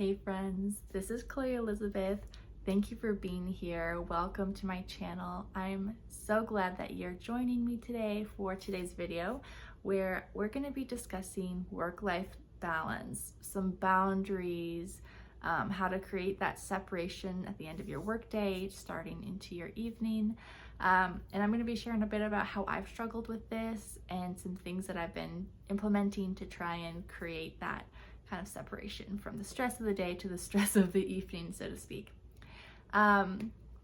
Hey friends, this is Chloe Elizabeth. Thank you for being here. Welcome to my channel. I'm so glad that you're joining me today for today's video where we're going to be discussing work-life balance, some boundaries, how to create that separation at the end of your workday, starting into your evening. And I'm going to be sharing a bit about how I've struggled with this and some things that I've been implementing to try and create that kind of separation from the stress of the day to the stress of the evening, so to speak.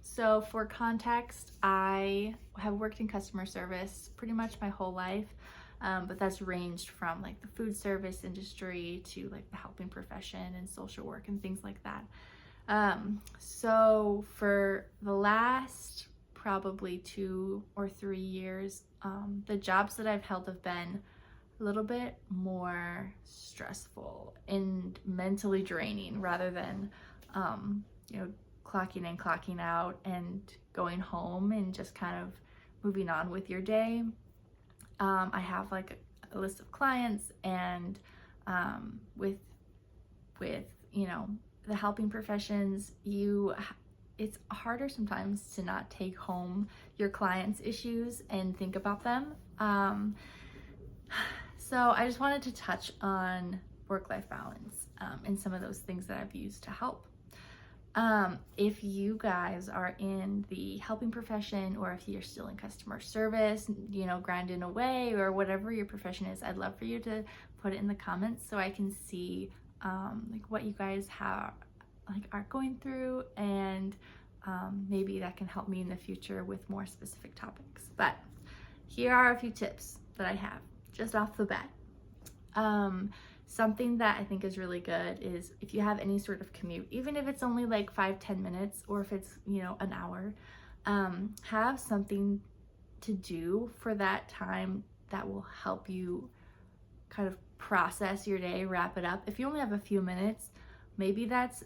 So for context, I have worked in customer service pretty much my whole life, but that's ranged from like the food service industry to like the helping profession and social work and things like that. So for the last probably 2 or 3 years, the jobs that I've held have been a little bit more stressful and mentally draining rather than, clocking in, clocking out, and going home and just kind of moving on with your day. I have like a list of clients, and with the helping professions, it's harder sometimes to not take home your clients' issues and think about them. So I just wanted to touch on work-life balance and some of those things that I've used to help. If you guys are in the helping profession, or if you're still in customer service, grinding away, or whatever your profession is, I'd love for you to put it in the comments so I can see what you guys are going through, and maybe that can help me in the future with more specific topics. But here are a few tips that I have just off the bat. Something that I think is really good is if you have any sort of commute, even if it's only like 5-10 minutes, or if it's an hour, have something to do for that time that will help you kind of process your day, wrap it up. If you only have a few minutes, maybe that's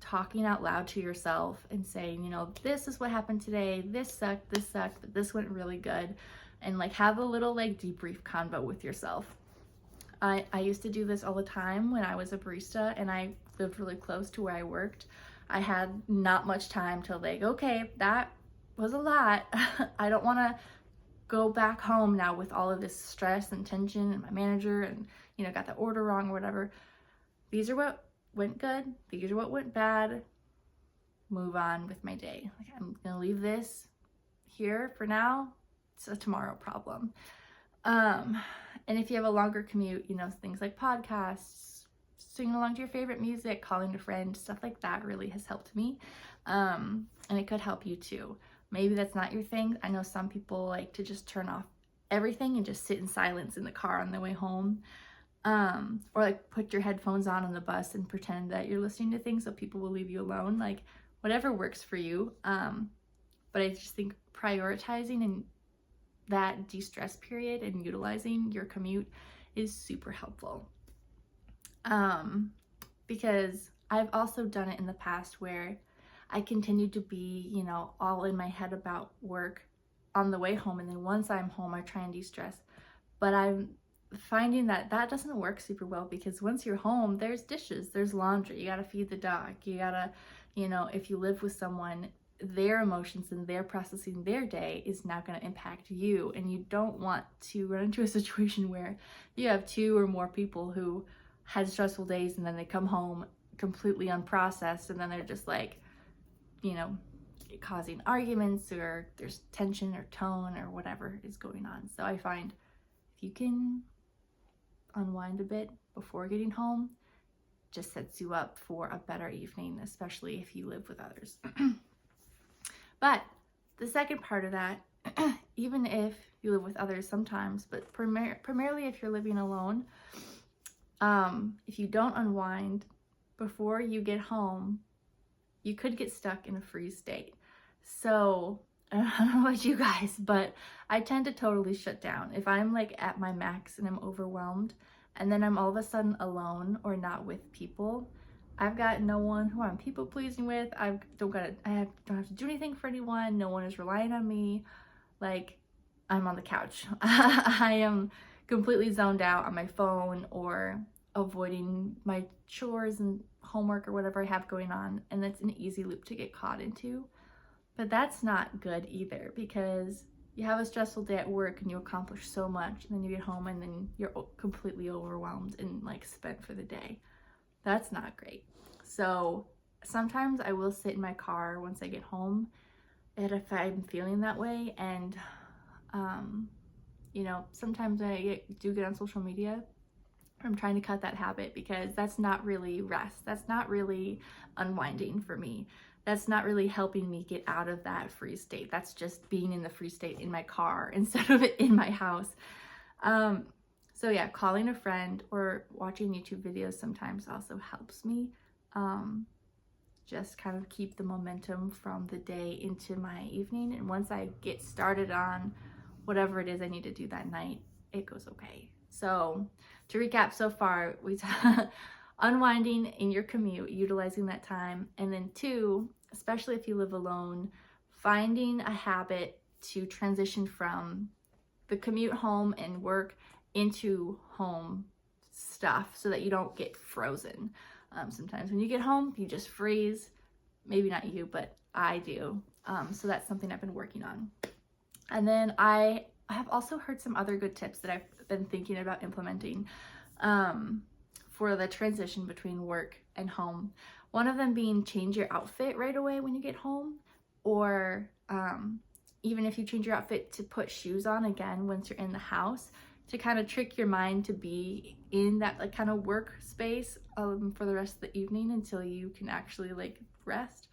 talking out loud to yourself and saying, this is what happened today, this sucked, but this went really good. And like have a little like debrief convo with yourself. I used to do this all the time when I was a barista and I lived really close to where I worked. I had not much time to like, okay, that was a lot. I don't want to go back home now with all of this stress and tension, and my manager and got the order wrong or whatever. These are what went good, these are what went bad. Move on with my day. Like, I'm gonna leave this here for now. It's a tomorrow problem. And if you have a longer commute, things like podcasts, singing along to your favorite music, calling a friend, stuff like that really has helped me. And it could help you too. Maybe that's not your thing. I know some people like to just turn off everything and just sit in silence in the car on their way home. Or like put your headphones on the bus and pretend that you're listening to things so people will leave you alone. Like whatever works for you. But I just think prioritizing and that de-stress period and utilizing your commute is super helpful. Because I've also done it in the past where I continued to be, all in my head about work on the way home, and then once I'm home I try and de-stress. But I'm finding that doesn't work super well, because once you're home, there's dishes, there's laundry, you gotta feed the dog, you gotta, if you live with someone, their emotions and their processing their day is now going to impact you, and you don't want to run into a situation where you have 2 or more people who had stressful days and then they come home completely unprocessed, and then they're just like, causing arguments, or there's tension or tone or whatever is going on. So I find if you can unwind a bit before getting home, just sets you up for a better evening, especially if you live with others. But the second part of that, even if you live with others sometimes, but primarily if you're living alone, if you don't unwind before you get home, you could get stuck in a freeze state. So I don't know about you guys, but I tend to totally shut down. If I'm like at my max and I'm overwhelmed, and then I'm all of a sudden alone or not with people, I've got no one who I'm people pleasing with. I don't have to do anything for anyone. No one is relying on me. Like, I'm on the couch. I am completely zoned out on my phone, or avoiding my chores and homework or whatever I have going on, and that's an easy loop to get caught into. But that's not good either, because you have a stressful day at work and you accomplish so much, and then you get home and then you're completely overwhelmed and like spent for the day. That's not great. So sometimes I will sit in my car once I get home, and if I'm feeling that way, and you know, sometimes I do get on social media. I'm trying to cut that habit, because that's not really rest. That's not really unwinding for me. That's not really helping me get out of that freeze state. That's just being in the freeze state in my car instead of it in my house. So yeah, calling a friend or watching YouTube videos sometimes also helps me just kind of keep the momentum from the day into my evening. And once I get started on whatever it is I need to do that night, it goes okay. So to recap so far, we unwinding in your commute, utilizing that time. And then 2, especially if you live alone, finding a habit to transition from the commute home and work into home stuff so that you don't get frozen. Sometimes when you get home, you just freeze. Maybe not you, but I do. So that's something I've been working on. And then I have also heard some other good tips that I've been thinking about implementing for the transition between work and home. One of them being change your outfit right away when you get home, or even if you change your outfit, to put shoes on again once you're in the house, to kind of trick your mind to be in that like kind of work space for the rest of the evening until you can actually like rest.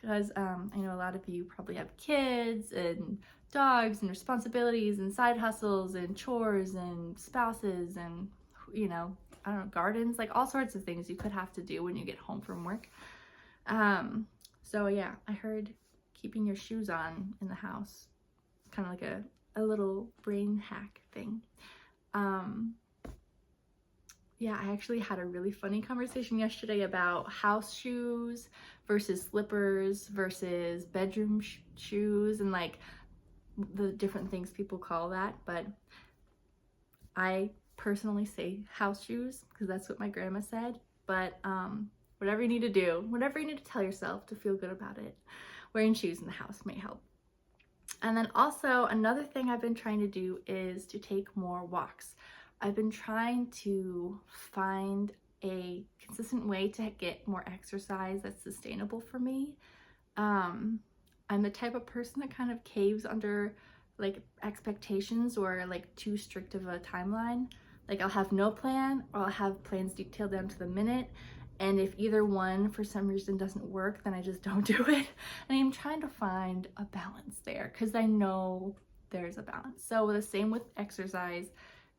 Because I know a lot of you probably have kids and dogs and responsibilities and side hustles and chores and spouses and, you know, I don't know, gardens, like all sorts of things you could have to do when you get home from work. So yeah, I heard keeping your shoes on in the house, kind of like a little brain hack thing. Yeah, I actually had a really funny conversation yesterday about house shoes versus slippers versus bedroom shoes, and like the different things people call that. But I personally say house shoes because that's what my grandma said. But whatever you need to do, whatever you need to tell yourself to feel good about it, wearing shoes in the house may help. And then also another thing I've been trying to do is to take more walks. I've been trying to find a consistent way to get more exercise that's sustainable for me. I'm the type of person that kind of caves under like expectations or like too strict of a timeline. Like I'll have no plan, or I'll have plans detailed down to the minute. And if either one for some reason doesn't work, then I just don't do it. And I'm trying to find a balance there, because I know there's a balance. So the same with exercise,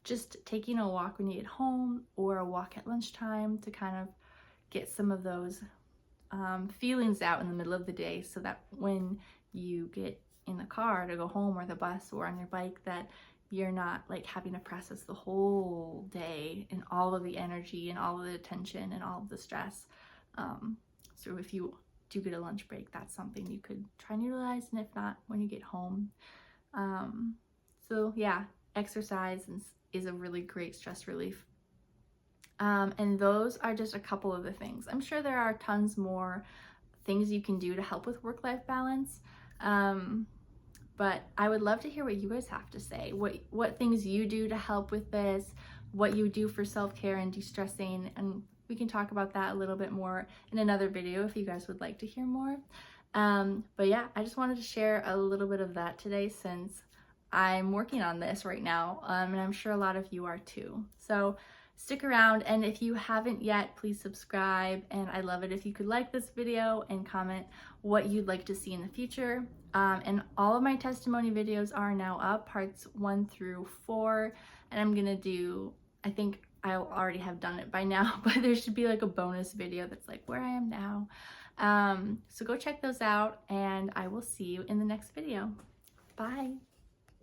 just taking a walk when you get home or a walk at lunchtime to kind of get some of those feelings out in the middle of the day, so that when you get in the car to go home or the bus or on your bike, that you're not like having to process the whole day and all of the energy and all of the tension and all of the stress. So if you do get a lunch break, that's something you could try and utilize, and if not, when you get home. So yeah, exercise is a really great stress relief. And those are just a couple of the things. I'm sure there are tons more things you can do to help with work-life balance. But I would love to hear what you guys have to say. What things you do to help with this, what you do for self-care and de-stressing, and we can talk about that a little bit more in another video if you guys would like to hear more. But yeah, I just wanted to share a little bit of that today, since I'm working on this right now, and I'm sure a lot of you are too. So stick around, and if you haven't yet, please subscribe, and I'd love it if you could like this video and comment what you'd like to see in the future. And all of my testimony videos are now up, parts 1 through 4, and I'm gonna do, I think I already have done it by now, but there should be like a bonus video that's like where I am now. So go check those out, and I will see you in the next video. Bye.